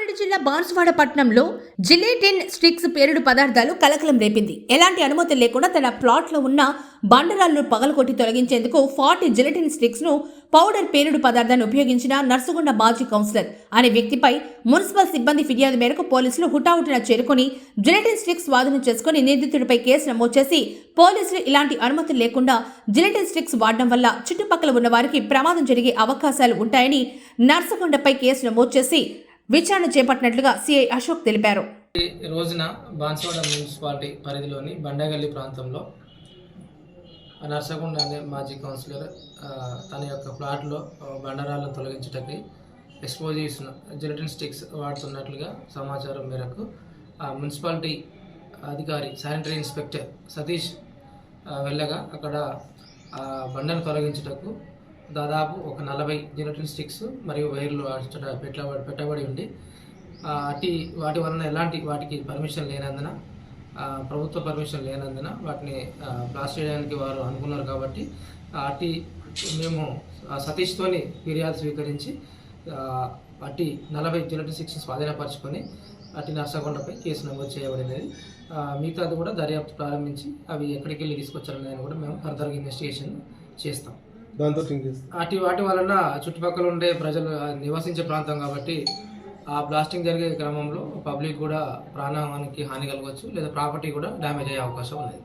రంగారెడ్డి జిల్లా బాన్సువాడ పట్టణంలో జిలేటిన్ స్టిక్స్ పేరుడు పదార్థాలు కలకలం రేపింది. ఎలాంటి అనుమతి లేకుండా తన ప్లాట్ లో ఉన్న బండరాలను పగలకొట్టి తొలగించేందుకు 40 జిలేటిన్ స్టిక్స్ ను పౌడర్ పేరుడు పదార్థాన్ని ఉపయోగించిన నర్సుగొండ మాజీ కౌన్సిలర్ అనే వ్యక్తిపై మున్సిపల్ సిబ్బంది ఫిర్యాదు మేరకు పోలీసులు హుటాహుటిన చేరుకుని జిలేటిన్ స్టిక్స్ స్వాధీనం చేసుకుని నిందితుడిపై కేసు నమోదు చేసి పోలీసులు ఇలాంటి అనుమతి లేకుండా జిలేటిన్ స్టిక్స్ వాడడం వల్ల చుట్టుపక్కల ఉన్న వారికి ప్రమాదం జరిగే అవకాశాలు ఉంటాయని నర్సుగొండపై కేసు నమోదు చేసి విచారణ చేపట్టినట్లుగా సిఐ అశోక్ తెలిపారు. ఈ రోజున బాన్సువాడ మున్సిపాలిటీ పరిధిలోని బండగల్లి ప్రాంతంలో నర్సగొండ అనే మాజీ కౌన్సిలర్ తన యొక్క ప్లాట్లో బండరాలను తొలగించడానికి ఎక్స్పోజ్ జిలెటిన్ స్టిక్స్ వాడుతున్నట్లుగా సమాచారం మేరకు మున్సిపాలిటీ అధికారి శానిటరీ ఇన్స్పెక్టర్ సతీష్ వెళ్ళగా అక్కడ బండను తొలగించుటకు దాదాపు ఒక 40 జిలెటిన్ స్టిక్స్ మరియు వైర్లు పెట్టబడి ఉంది. వాటి వలన వాటికి పర్మిషన్ లేనందున, ప్రభుత్వ పర్మిషన్ లేనందున వాటిని బ్లాస్ట్ చేయడానికి వారు అనుకున్నారు. కాబట్టి మేము సతీష్తోని ఫిర్యాదు స్వీకరించి 40 జిలెటిన్ స్టిక్స్ స్వాధీనపరచుకొని నర్సగొండపై కేసు నమోదు చేయబడినది. మిగతాది కూడా దర్యాప్తు ప్రారంభించి అవి ఎక్కడికి వెళ్ళి తీసుకొచ్చారనేది కూడా మేము ఫర్దర్గా ఇన్వెస్టిగేషన్ చేస్తాం. వాటి వలన చుట్టుపక్కల ఉండే ప్రజలు నివసించే ప్రాంతం కాబట్టి ఆ బ్లాస్టింగ్ జరిగే క్రమంలో పబ్లిక్ కూడా ప్రాణహానికి హాని కలగవచ్చు, లేదా ప్రాపర్టీ కూడా డ్యామేజ్ అయ్యే అవకాశం ఉంది.